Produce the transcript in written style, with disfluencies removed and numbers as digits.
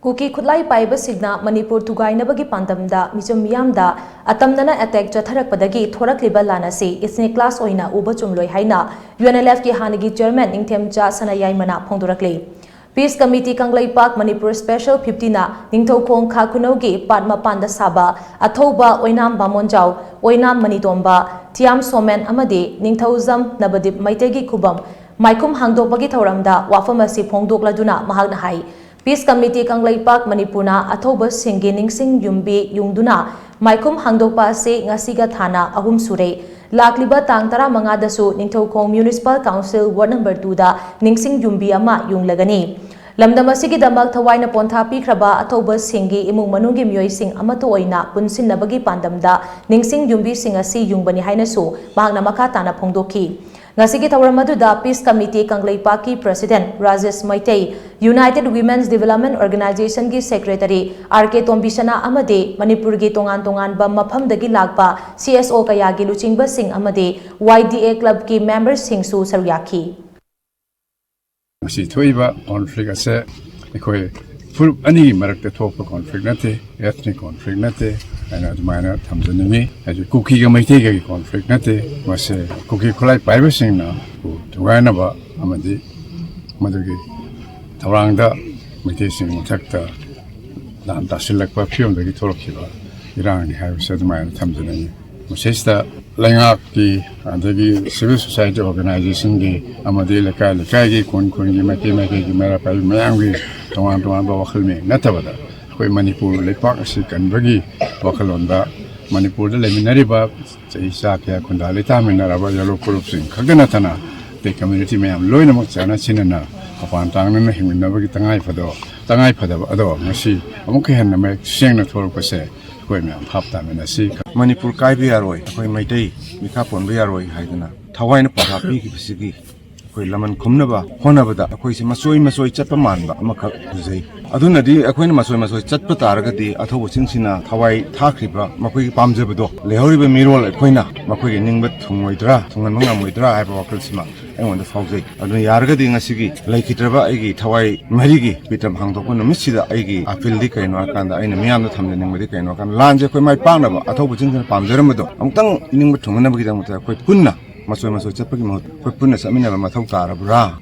Kuki khutlai paiba signa Manipur thugainaba gi pandamda meecham da atamnana attack chatharakpadagi thorakliba Laan Asi isne class Oina Uba Chumloi haina UNLF ki hannagi Chairman Ningthemcha Sanayaima phongdorakli. Peace Committee Kanglai Park Manipur Special 50 na Ningthokong Khakunogi Padma Panda Saba Athoba Oinam Bamonjau Oinam Manitomba Timesofman amadi Ningthozam Nabadip Maitegi Kubam Maikum Hangdokbagi Thoramda Wafamasi phongdokladuna mahagna hai. Peace Committee Kanglai Park Manipurna Athoba Singi Ningsing Yumbi Yungduna Maikum Hangdokpa se ngasiga thana ahum sure lakliba tang tara mangadasu Ningthokong Municipal Council Ward number 2 da Ningsing Yumbi ama yunglagani lamdamasigi damak thawaina pontha pikraba athoba singi imung manungi myoi sing amato oina punsinnabagi pandamda Ningsing Yumbi singasi yungbani hainasu mahagna makha tana phongdoki Ngasigi Tawaramadhuda Peace Committee Kanglai Park ki President Rajesh Maitei, United Women's Development Organization ki Secretary RK Tombisana amade Manipur gi tongan ba mafamdagi lakpa CSO kaya gi luchingba sing amade YDA Club ki members sing su saryaki. Si paiba conflict ase ekoi full ani marakte thopa conflict nate ethnic conflict nate and admire thamjanimi as Kuki ga maite ga conflict nate mase Kuki khutlai paiba sing na thugainaba amadi madugi tharangda maite sing muthakta dan tasilakpa phiom dagi thorakliba irang ni hai se admire thamjanimi masesta Langak ki adagi civil society organization ki amadi lekai gi kon gi mate gi mera pai mayang gi tongan ba wakhal me natabada koi Manipur lepak asi kanbagi wakhalonda Manipur da leminari ba chaisa kya kunda leta menara ba yalo kurup sing khagana thana te community mayam loina mak chana chinana apan tangna na himna ba gi tangai phada ado ngasi amuk hen na shing na thor pase koi mayam phapta mena si Manipur kai bi aroi koi maitei mikha pon bi aroi haidana thawaina patha pi ki bisigi koi laman khumna ba hona ba da koi se masoi chatpa man ba amakha bujai aduna di akoina masoi chatpa taraga di athobo singsina thawai thakriba makoi pamjaba do lehori ba mirol akoina makoi ningba thungoidra thungan manga moidra haiba wakal sima aionda faujai aduna yarga di ngasigi laikitraba aigi thawai marigi bitam hangdokko numisida aigi appeal di kaino akanda aina miyamda thamne ningmadi kaino kan lanje koi mai pangna ba athobo singsina pamjaram do amtang ningba thungana ba gidang muta koi punna masoi chatpa ki mahut koi punna samina ba mathau tarabra